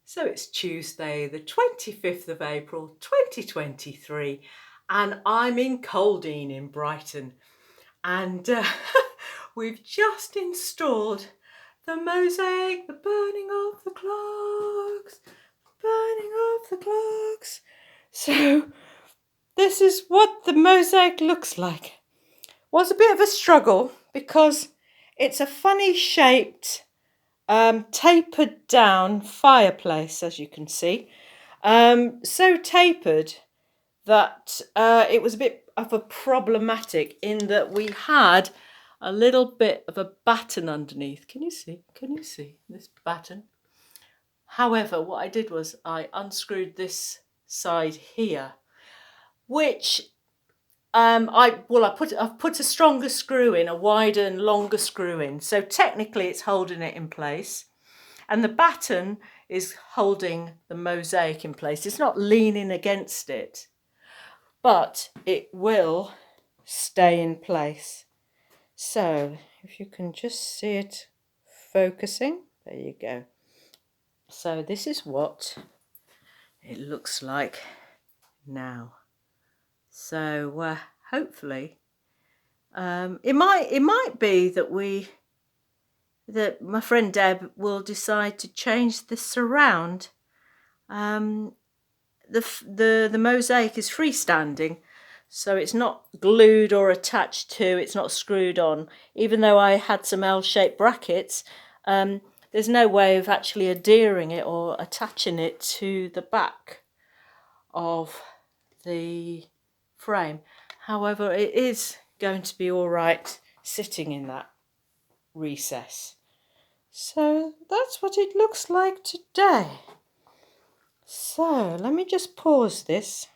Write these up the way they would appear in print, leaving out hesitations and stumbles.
So it's Tuesday, the 25th of April 2023, and I'm in Coldine in Brighton. And we've just installed the Mosaic, the burning of the clocks, burning of the clocks. So this is what the Mosaic looks like. Was a bit of a struggle because it's a funny shaped tapered down fireplace, as you can see. So tapered that it was a bit of a problematic in that we had a little bit of a baton underneath. Can you see? Can you see this baton? However, what I did was I unscrewed this side here, which I've put a stronger screw in, a wider and longer screw in. So technically it's holding it in place. And the baton is holding the Mosaic in place. It's not leaning against it, but it will stay in place. So if you can just see it focusing, there you go. So this is what it looks like now. So hopefully, it might be that my friend Deb will decide to change this around. The Mosaic is freestanding, so it's not glued or attached to. It's not screwed on. Even though I had some L-shaped brackets, there's no way of actually adhering it or attaching it to the back of the frame. However, it is going to be all right sitting in that recess. So that's what it looks like today. So let me just pause this.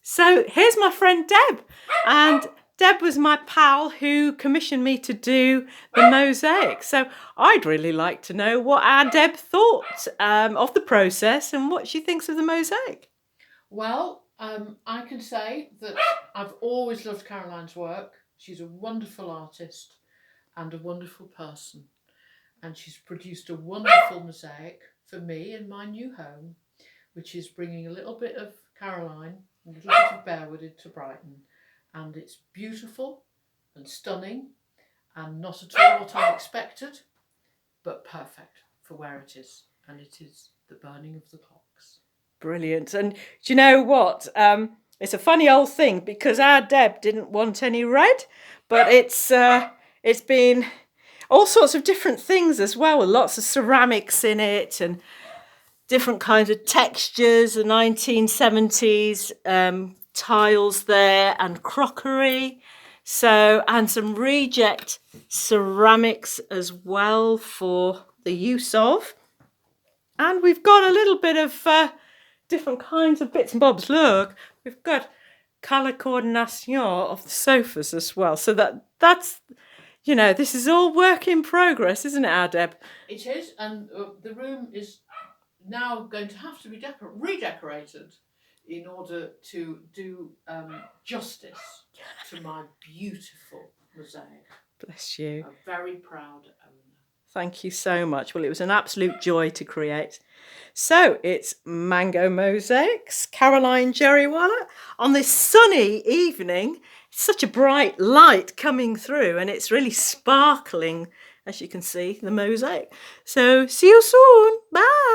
So here's my friend Deb, and Deb was my pal who commissioned me to do the Mosaic. So I'd really like to know what our Deb thought of the process and what she thinks of the Mosaic. Well, I can say that I've always loved Caroline's work. She's a wonderful artist and a wonderful person. And she's produced a wonderful mosaic for me in my new home, which is bringing a little bit of Caroline and a little bit of Bearwood into Brighton. And it's beautiful and stunning and not at all what I expected, but perfect for where it is. And it is the burning of the clocks. Brilliant. And do you know what? It's a funny old thing because our Deb didn't want any red, but it's been all sorts of different things as well, with lots of ceramics in it and different kinds of textures, the 1970s tiles there and crockery. So, and some reject ceramics as well for the use of. And we've got a little bit of different kinds of bits and bobs. Look, we've got colour coordination of the sofas as well. So that's, you know, this is all work in progress, isn't it, our Deb? It is, and the room is now going to have to be redecorated in order to do justice to my beautiful mosaic. Bless you. A very proud owner. Thank you so much. Well, it was an absolute joy to create. So it's Mango Mosaics, Caroline Jerrywalla, on this sunny evening. It's such a bright light coming through and it's really sparkling, as you can see, the mosaic. So see you soon. Bye.